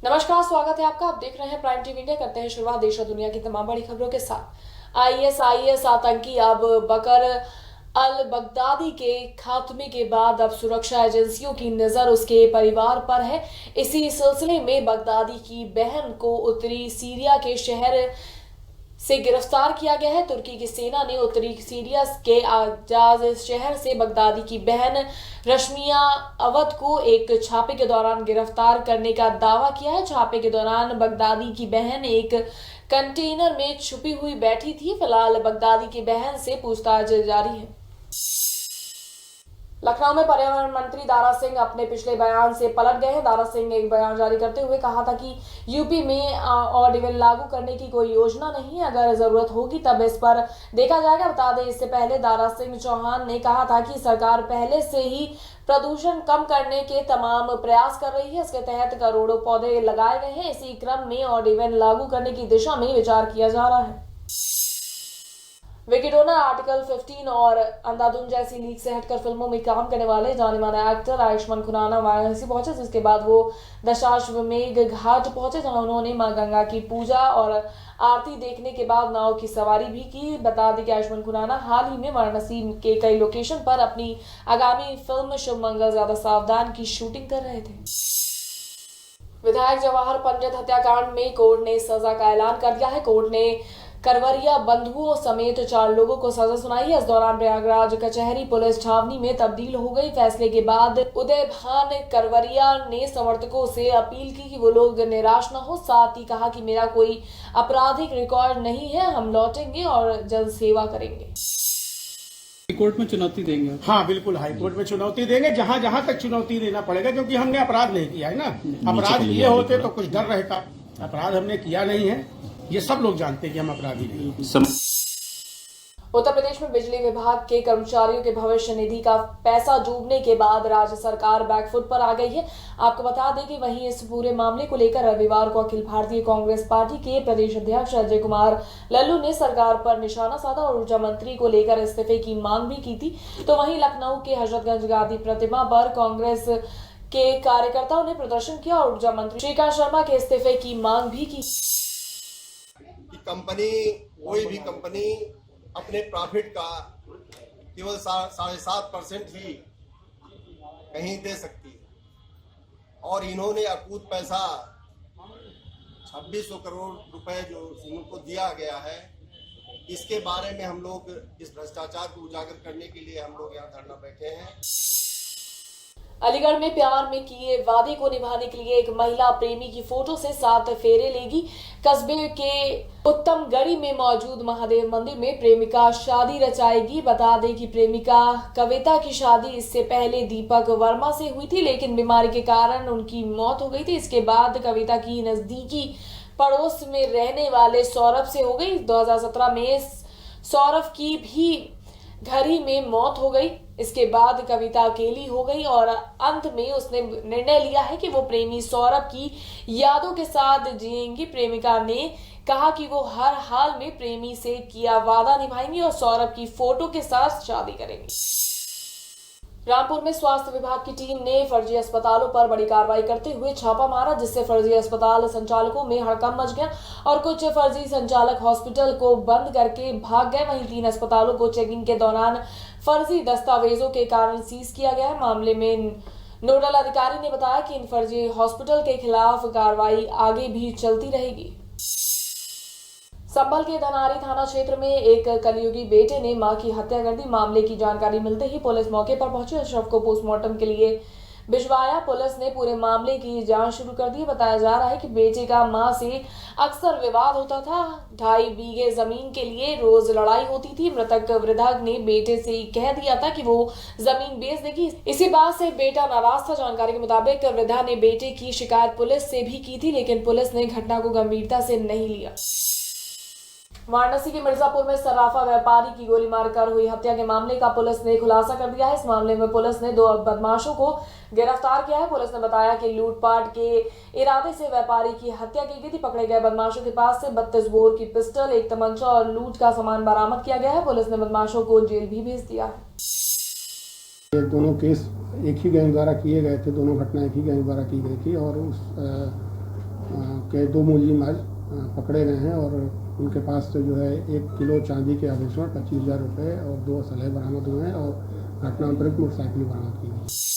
नमस्कार, स्वागत है आपका। आप देख रहे हैं प्राइम टीवी इंडिया। करते हैं शुरुआत देश और दुनिया की तमाम बड़ी खबरों के साथ। आईएसआईएस आतंकी अब बकर अल बगदादी के खात्मे के बाद अब सुरक्षा एजेंसियों की नजर उसके परिवार पर है। इसी सिलसिले में बगदादी की बहन को उत्तरी सीरिया के शहर से गिरफ्तार किया गया है। तुर्की की सेना ने उत्तरी सीरिया के आजाज शहर से बगदादी की बहन रश्मिया अवध को एक छापे के दौरान गिरफ्तार करने का दावा किया है। छापे के दौरान बगदादी की बहन एक कंटेनर में छुपी हुई बैठी थी। फिलहाल बगदादी की बहन से पूछताछ जारी है। लखनऊ में पर्यावरण मंत्री दारा सिंह अपने पिछले बयान से पलट गए हैं। दारा सिंह ने एक बयान जारी करते हुए कहा था कि यूपी में ऑर्डिनल लागू करने की कोई योजना नहीं है, अगर जरूरत होगी तब इस पर देखा जाएगा। बता दें, इससे पहले दारा सिंह चौहान ने कहा था कि सरकार पहले से ही प्रदूषण कम करने के तमाम प्रयास कर रही है। इसके तहत करोड़ों पौधे लगाए गए हैं। इसी क्रम में ऑर्डिनल लागू करने की दिशा में विचार किया जा रहा है। विकिडोना, आर्टिकल 15 और अंधाधुन जैसी लीक से हटकर फिल्मों में काम करने वाले जाने माने एक्टर आयुष्मान खुराना वाराणसी पहुंचे, जिसके बाद वो दशाश्वमेध घाट पहुंचे, जहां उन्होंने मां गंगा की पूजा और आरती देखने के बाद नाव की सवारी भी की। बता दें कि आयुष्मान खुराना हाल ही में वाराणसी के कई लोकेशन पर अपनी आगामी फिल्म शुभ मंगल ज्यादा सावधान की शूटिंग कर रहे थे। विधायक जवाहर पंडित हत्याकांड में कोर्ट ने सजा का ऐलान कर दिया है। कोर्ट ने करवरिया बंधुओं समेत 4 लोगों को सजा सुनाई है। इस दौरान प्रयागराज कचहरी पुलिस छावनी में तब्दील हो गई। फैसले के बाद उदय भान करवरिया ने समर्थकों से अपील की कि वो लोग निराश न हो। साथ ही कहा कि मेरा कोई आपराधिक रिकॉर्ड नहीं है, हम लौटेंगे और जन सेवा करेंगे। हाईकोर्ट में चुनौती देंगे? हाँ बिल्कुल, हाईकोर्ट में चुनौती देंगे, जहाँ जहाँ तक चुनौती देना पड़ेगा, क्योंकि हमने अपराध नहीं किया है ना। अपराध किए होते तो कुछ डर रहता। अपराध हमने किया नहीं है, ये सब लोग जानते हैं कि हम अपराधी नहीं। उत्तर प्रदेश में बिजली विभाग के कर्मचारियों के भविष्य निधि का पैसा डूबने के बाद राज्य सरकार बैकफुट पर आ गई है। आपको बता दें कि वहीं इस पूरे मामले को लेकर रविवार को अखिल भारतीय कांग्रेस पार्टी के प्रदेश अध्यक्ष अजय कुमार लल्लू ने सरकार पर निशाना साधा और ऊर्जा मंत्री को लेकर इस्तीफे की मांग भी की थी। तो वहीं लखनऊ के हजरतगंज गांधी प्रतिमा पर कांग्रेस के कार्यकर्ताओं ने प्रदर्शन किया और ऊर्जा मंत्री श्रीकांत शर्मा के इस्तीफे की मांग भी की। कंपनी, कोई भी कंपनी अपने प्रॉफिट का केवल 7.5% ही कहीं दे सकती है, और इन्होंने अकूत पैसा 2600 करोड़ रुपए जो इनको दिया गया है, इसके बारे में हम लोग इस भ्रष्टाचार को उजागर करने के लिए हम लोग यहाँ धरना बैठे हैं। अलीगढ़ में प्यार में किए वादे को निभाने के लिए एक महिला प्रेमी की फोटो से 7 फेरे लेगी। कस्बे के उत्तमगढ़ी में मौजूद महादेव मंदिर में प्रेमिका शादी रचाएगी। बता दें कि प्रेमिका कविता की शादी इससे पहले दीपक वर्मा से हुई थी, लेकिन बीमारी के कारण उनकी मौत हो गई थी। इसके बाद कविता की नजदीकी पड़ोस में रहने वाले सौरभ से हो गई। 2017 में सौरभ की भी घर ही में मौत हो गई। इसके बाद कविता अकेली हो गई और अंत में उसने निर्णय लिया है कि वो प्रेमी सौरभ की यादों के साथ जिएंगी। प्रेमिका ने कहा कि वो हर हाल में प्रेमी से किया वादा निभाएंगी और सौरभ की फोटो के साथ शादी करेंगी। रामपुर में स्वास्थ्य विभाग की टीम ने फर्जी अस्पतालों पर बड़ी कार्रवाई करते हुए छापा मारा, जिससे फर्जी अस्पताल संचालकों में हड़कंप मच गया और कुछ फर्जी संचालक हॉस्पिटल को बंद करके भाग गए। वहीं 3 अस्पतालों को चेकिंग के दौरान फर्जी दस्तावेजों के कारण सीज किया गया है। मामले में नोडल अधिकारी ने बताया कि इन फर्जी हॉस्पिटल के खिलाफ कार्रवाई आगे भी चलती रहेगी। संभल के धनारी थाना क्षेत्र में एक कलयुगी बेटे ने मां की हत्या कर दी। मामले की जानकारी मिलते ही पुलिस मौके पर पहुंची और शव को पोस्टमार्टम के लिए भिजवाया। पुलिस ने पूरे मामले की जांच शुरू कर दी। बताया जा रहा है कि बेटे का मां से अक्सर विवाद होता था। 2.5 बीघे जमीन के लिए रोज लड़ाई होती थी। मृतक वृद्धा ने बेटे से कह दिया था कि वो जमीन बेच देगी। इसी बात से बेटा नाराज था। जानकारी के मुताबिक वृद्धा ने बेटे की शिकायत पुलिस से भी की थी, लेकिन पुलिस ने घटना को गंभीरता से नहीं लिया। वाराणसी के मिर्जापुर में सर्राफा व्यापारी की गोली मारकर हुई हत्या के मामले का पुलिस ने खुलासा कर दिया है। इस मामले में पुलिस ने 2 बदमाशों को गिरफ्तार किया है। पुलिस ने बताया कि लूटपाट के इरादे से व्यापारी की हत्या की गई थी। पकड़े गए बदमाशों के पास से 32 बोर की पिस्टल, 1 तमंचा और लूट का सामान बरामद किया गया है। पुलिस ने बदमाशों को जेल भी भेज दिया है। ये दोनों केस एक ही गैंग द्वारा किए गए थे, दोनों घटनाएं एक ही गैंग द्वारा की गई थी और उस के 2 मुलजिम आज पकड़े गए हैं और उनके पास से जो है 1 किलो चांदी के आभूषण 25,000 रुपये और 2 असलहे बरामद हुए हैं और घटनांतरित मोटरसाइकिल बरामद की गई।